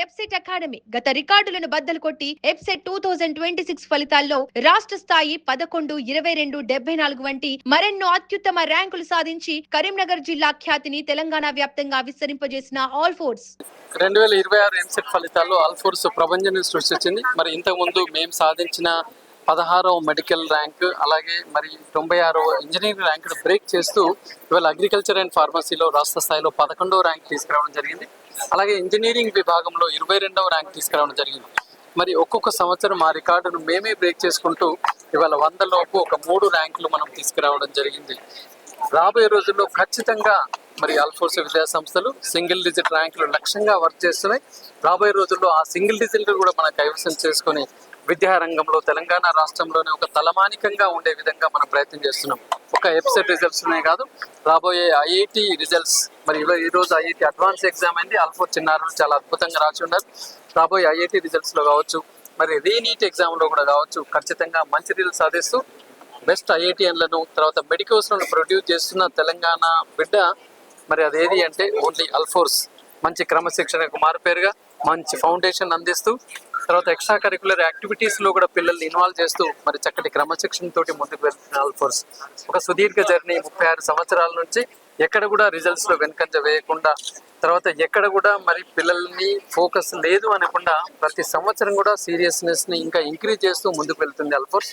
ఎఫ్సెట్ academy గత రికార్డులను బద్దలు కొట్టి ఎఫ్సెట్ 2026 ఫలితాల్లో రాష్ట్ర స్థాయి 11, 22, 74 వంటి మరెన్నో అత్యుత్తమ ర్యాంకులు సాధించి కరీంనగర్ జిల్లా ఖ్యాతిని తెలంగాణ వ్యాప్తంగా విస్తరింపజేసిన ఆల్ ఫోర్స్ 2026 ఎంసెట్ ఫలితాల్లో ఆల్ ఫోర్స్ ప్రభంజనం సృష్టించింది. మరి ఇంతకుముందు మేము సాధించిన 16వ మెడికల్ ర్యాంక్, అలాగే మరి 96వ ఇంజనీరింగ్ ర్యాంక్ బ్రేక్ చేస్తూ ఇవాళ అగ్రికల్చర్ అండ్ ఫార్మసీలో రాష్ట్ర స్థాయిలో 11వ ర్యాంక్ తీసుకురావడం జరిగింది. అలాగే ఇంజనీరింగ్ విభాగంలో 22వ ర్యాంక్ తీసుకురావడం జరిగింది. మరి ఒక్కొక్క సంవత్సరం ఆ రికార్డును మేమే బ్రేక్ చేసుకుంటూ ఇవాళ 100 లోపు ఒక 3 ర్యాంకులు మనం తీసుకురావడం జరిగింది. రాబోయే రోజుల్లో ఖచ్చితంగా మరి ఆల్ ఫోర్స్ విద్యా సంస్థలు సింగిల్ డిజిట్ ర్యాంకులు లక్ష్యంగా వర్క్ చేస్తున్నాయి. రాబోయే రోజుల్లో ఆ సింగిల్ డిజిట్ కూడా మనం కైవసం చేసుకొని విద్యారంగంలో తెలంగాణ రాష్ట్రంలోనే ఒక తలమానికంగా ఉండే విధంగా మనం ప్రయత్నం చేస్తున్నాం. ఒక ఎఫ్సెట్ రిజల్ట్స్నే కాదు, రాబోయే ఐఐటి రిజల్ట్స్, మరి ఈ రోజు ఐఐటి అడ్వాన్స్ ఎగ్జామ్ అయింది. ఆల్ ఫోర్ చిన్నారులు చాలా అద్భుతంగా రాసి ఉన్నారు. రాబోయే ఐఐటి రిజల్ట్స్లో కావచ్చు, మరి రీనీట్ ఎగ్జామ్లో కూడా కావచ్చు, ఖచ్చితంగా మంచి రిజల్ట్ సాధిస్తూ బెస్ట్ ఐఐటిఎన్లను తర్వాత మెడికోస్లను ప్రొడ్యూస్ చేస్తున్న తెలంగాణ బిడ్డ మరి అదేది అంటే ఓన్లీ ఆల్ ఫోర్స్. మంచి క్రమశిక్షణకు మారుపేరుగా మంచి ఫౌండేషన్ అందిస్తూ తర్వాత ఎక్స్ట్రా కరికులర్ యాక్టివిటీస్లో కూడా పిల్లల్ని ఇన్వాల్వ్ చేస్తూ మరి చక్కటి క్రమశిక్షణతోటి ముందుకు వెళ్తున్న ఆల్ ఫోర్స్ ఒక సుదీర్ఘ జర్నీ. 36 సంవత్సరాల నుంచి ఎక్కడ కూడా రిజల్ట్స్లో వెనుకంజ వేయకుండా, తర్వాత ఎక్కడ కూడా మరి పిల్లల్ని ఫోకస్ లేదు అనకుండా ప్రతి సంవత్సరం కూడా సీరియస్నెస్ని ఇంకా ఇంక్రీజ్ చేస్తూ ముందుకు వెళ్తుంది ఆల్ ఫోర్స్.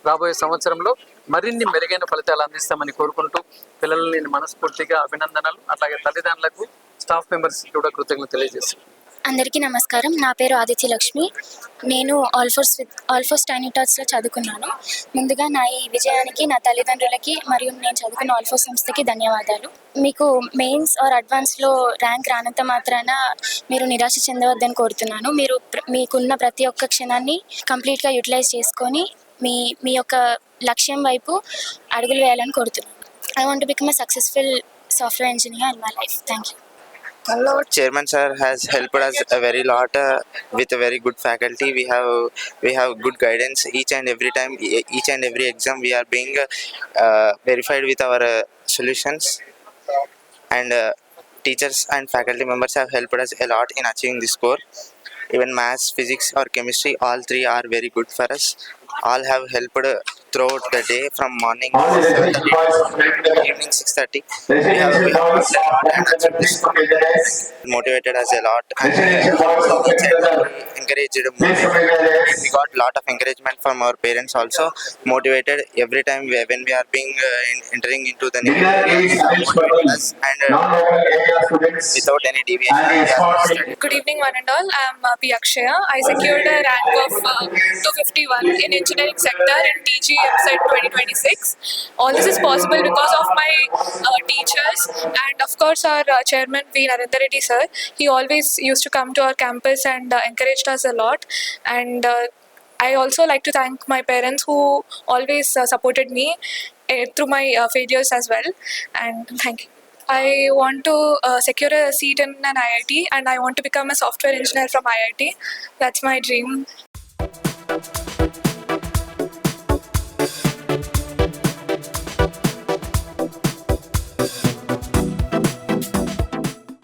రాబోయే సంవత్సరంలో మరిన్ని మెరుగైన ఫలితాలు అందిస్తామని కోరుకుంటూ పిల్లల్ని మనస్ఫూర్తిగా అభినందనలు, అట్లాగే తల్లిదండ్రులకు, స్టాఫ్ మెంబర్స్కి కూడా కృతజ్ఞతలు తెలియజేస్తాను. అందరికీ నమస్కారం. నా పేరు ఆదిత్య లక్ష్మి. నేను ఆల్ ఫోర్స్ టైనీ టాట్స్లో చదువుకున్నాను. ముందుగా నా ఈ విజయానికి నా తల్లిదండ్రులకి మరియు నేను చదువుకున్న ఆల్ ఫోర్స్ సంస్థకి ధన్యవాదాలు. మీకు మెయిన్స్ ఆర్ అడ్వాన్స్లో ర్యాంక్ రానంత మాత్రాన మీరు నిరాశ చెందవద్దని కోరుతున్నాను. మీరు మీకున్న ప్రతి ఒక్క క్షణాన్ని కంప్లీట్గా యూటిలైజ్ చేసుకొని మీ యొక్క లక్ష్యం వైపు అడుగులు వేయాలని కోరుతున్నాను. I want to become a successful software engineer in my life. Thank you. Chairman sir has helped us a very lot with a very good faculty. We have good guidance each and every time, each and every exam we are being verified with our solutions, and teachers and faculty members have helped us a lot in achieving this score. Even maths, physics or chemistry, all three are very good for us. All have helped throughout the day from morning 7:30 to evening 6:30. We have motivated us a lot and encouraged more. We got lot of encouragement from our parents also, motivated every time when we are being entering into the new us, and without any deviation. Good evening one and all. I am P. Akshaya. I secured a rank of 251 in engineering sector in TG EPSET 2026. All this is possible because of my teachers and of course our chairman V. Narendra Reddy sir. He always used to come to our campus and encouraged us a lot, and I also like to thank my parents who always supported me through my failures as well, and thank you. I want to secure a seat in an IIT and I want to become a software engineer from IIT. That's my dream.